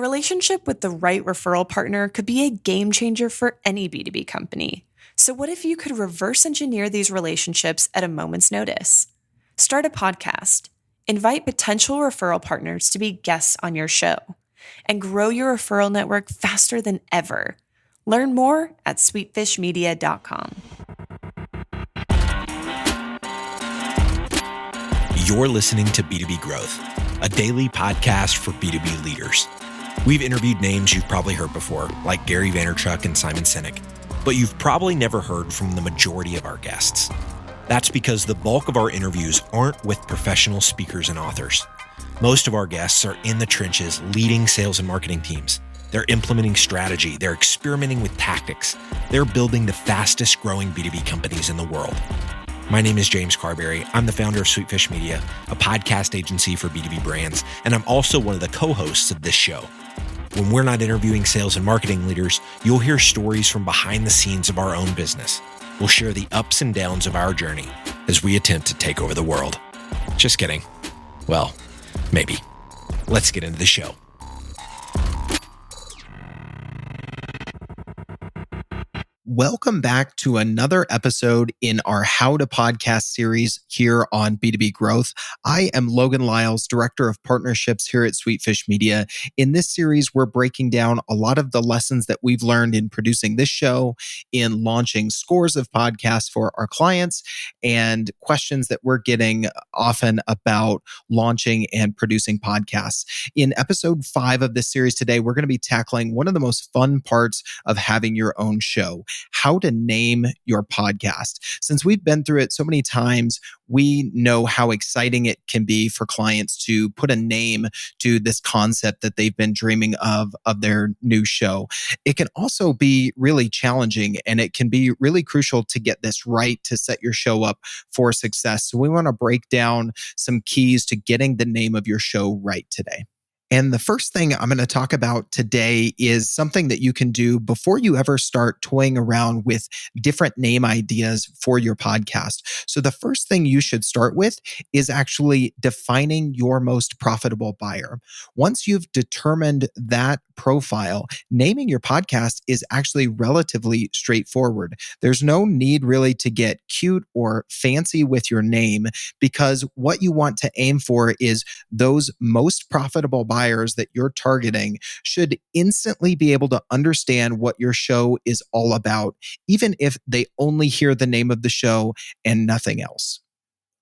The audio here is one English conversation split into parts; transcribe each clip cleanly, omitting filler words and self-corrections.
relationship with the right referral partner could be a game changer for any B2B company. So what if you could reverse engineer these relationships at a moment's notice? Start a podcast, invite potential referral partners to be guests on your show, and grow your referral network faster than ever. Learn more at sweetfishmedia.com. You're listening to B2B Growth, a daily podcast for B2B leaders. We've interviewed names you've probably heard before, like Gary Vaynerchuk and Simon Sinek, but you've probably never heard from the majority of our guests. That's because the bulk of our interviews aren't with professional speakers and authors. Most of our guests are in the trenches leading sales and marketing teams. They're implementing strategy. They're experimenting with tactics. They're building the fastest growing B2B companies in the world. My name is James Carberry. I'm the founder of Sweetfish Media, a podcast agency for B2B brands, and I'm also one of the co-hosts of this show. When we're not interviewing sales and marketing leaders, you'll hear stories from behind the scenes of our own business. We'll share the ups and downs of our journey as we attempt to take over the world. Just kidding. Well, maybe. Let's get into the show. Welcome back to another episode in our How to Podcast series here on B2B Growth. I am Logan Lyles, Director of Partnerships here at Sweetfish Media. In this series, we're breaking down a lot of the lessons that we've learned in producing this show, in launching scores of podcasts for our clients, and questions that we're getting often about launching and producing podcasts. In episode 5 of this series today, we're going to be tackling one of the most fun parts of having your own show: how to name your podcast. Since we've been through it so many times, we know how exciting it can be for clients to put a name to this concept that they've been dreaming of their new show. It can also be really challenging, and it can be really crucial to get this right to set your show up for success. So we want to break down some keys to getting the name of your show right today. And the first thing I'm going to talk about today is something that you can do before you ever start toying around with different name ideas for your podcast. So the first thing you should start with is actually defining your most profitable buyer. Once you've determined that profile, naming your podcast is actually relatively straightforward. There's no need really to get cute or fancy with your name, because what you want to aim for is those most profitable buyers that you're targeting should instantly be able to understand what your show is all about, even if they only hear the name of the show and nothing else.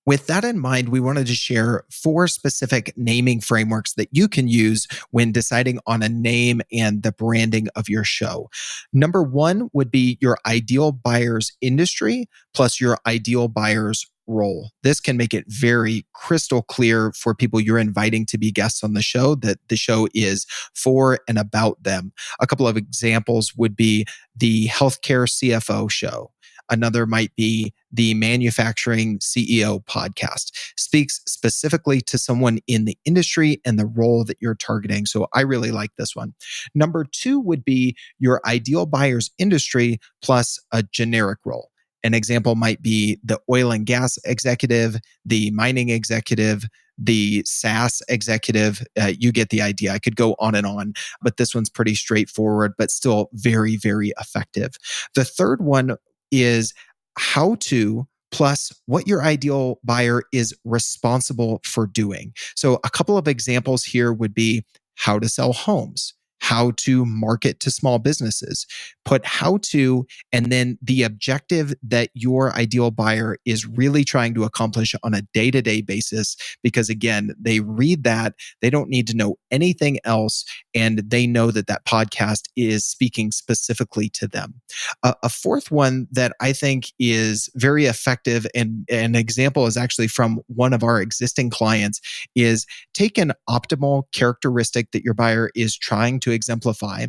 With that in mind, we wanted to share 4 specific naming frameworks that you can use when deciding on a name and the branding of your show. Number 1 would be your ideal buyer's industry plus your ideal buyer's role. This can make it very crystal clear for people you're inviting to be guests on the show that the show is for and about them. A couple of examples would be the healthcare CFO show. Another might be the manufacturing CEO podcast. Speaks specifically to someone in the industry and the role that you're targeting. So I really like this one. Number 2 would be your ideal buyer's industry plus a generic role. An example might be the oil and gas executive, the mining executive, the SaaS executive. You get the idea. I could go on, but this one's pretty straightforward, but still very, very effective. The third one is how to plus what your ideal buyer is responsible for doing. So a couple of examples here would be how to sell homes, how to market to small businesses. Put how to, and then the objective that your ideal buyer is really trying to accomplish on a day-to-day basis. Because again, they read that, they don't need to know anything else, and they know that that podcast is speaking specifically to them. A fourth one that I think is very effective, and an example is actually from one of our existing clients, is take an optimal characteristic that your buyer is trying to exemplify,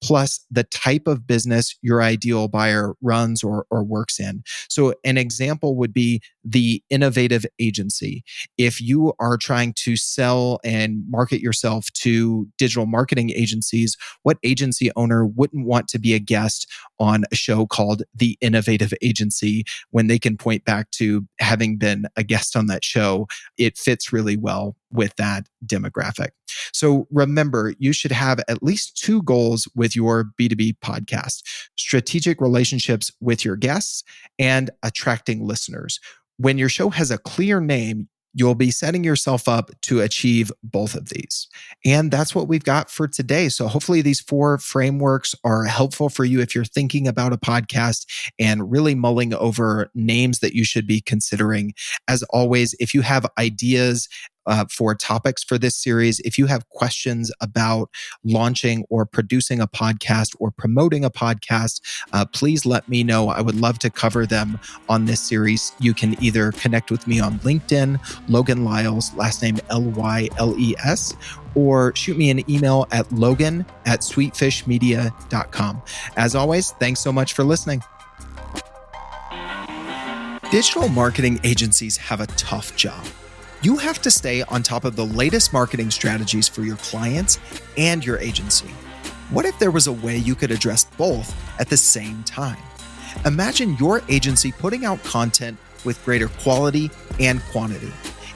plus the type of business your ideal buyer runs or works in. So an example would be the innovative agency. If you are trying to sell and market yourself to digital marketing agencies, what agency owner wouldn't want to be a guest on a show called The Innovative Agency when they can point back to having been a guest on that show? It fits really well with that demographic. So remember, you should have at least 2 goals with your B2B podcast: strategic relationships with your guests and attracting listeners. When your show has a clear name, you'll be setting yourself up to achieve both of these. And that's what we've got for today. So hopefully these 4 frameworks are helpful for you if you're thinking about a podcast and really mulling over names that you should be considering. As always, if you have ideas for topics for this series, if you have questions about launching or producing a podcast or promoting a podcast, please let me know. I would love to cover them on this series. You can either connect with me on LinkedIn, Logan Lyles, last name Lyles, or shoot me an email at logan@sweetfishmedia.com. As always, thanks so much for listening. Digital marketing agencies have a tough job. You have to stay on top of the latest marketing strategies for your clients and your agency. What if there was a way you could address both at the same time? Imagine your agency putting out content with greater quality and quantity.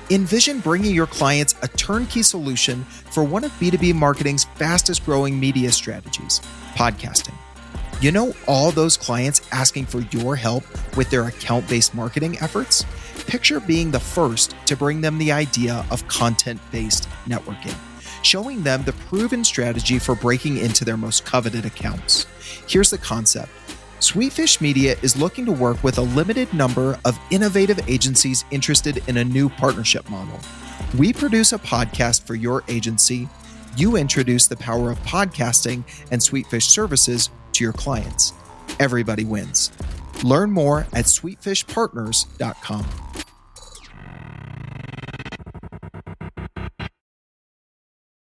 Envision bringing your clients a turnkey solution for one of B2B marketing's fastest growing media strategies, podcasting. You know, all those clients asking for your help with their account-based marketing efforts? Picture being the first to bring them the idea of content-based networking, showing them the proven strategy for breaking into their most coveted accounts. Here's the concept. Sweetfish Media is looking to work with a limited number of innovative agencies interested in a new partnership model. We produce a podcast for your agency. You introduce the power of podcasting and Sweetfish services to your clients. Everybody wins. Learn more at sweetfishpartners.com.